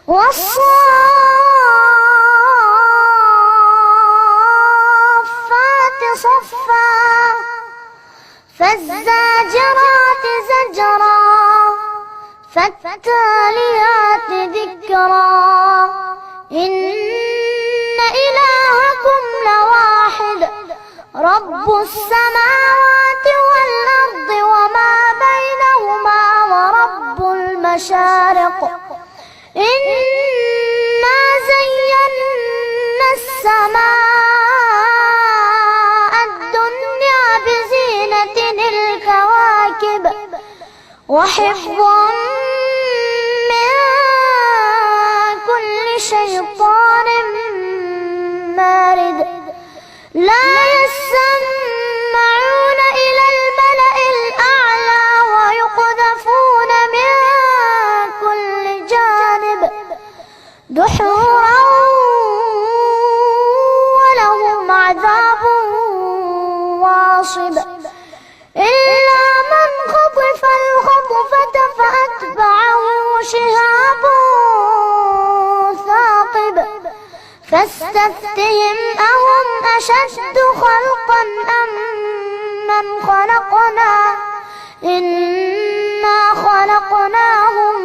والصافات صفا فالزاجرات زجرا فالتاليات ذكرا إن إلهكم لواحد رب السماوات والأرض وما بينهما ورب المشارق إنا زينا السماء الدنيا بزينة الكواكب وحفظا من كل شيطان مارد لا يسمعون إلى الملأ الأعلى ويقذفون من كل جانب دحورا ولهم عذاب واصب إلا من خطف الخطفة فأتبعه شهاب ثاقب فاستفتهم أهم أشد خلقا أم من خلقنا إنا خلقناهم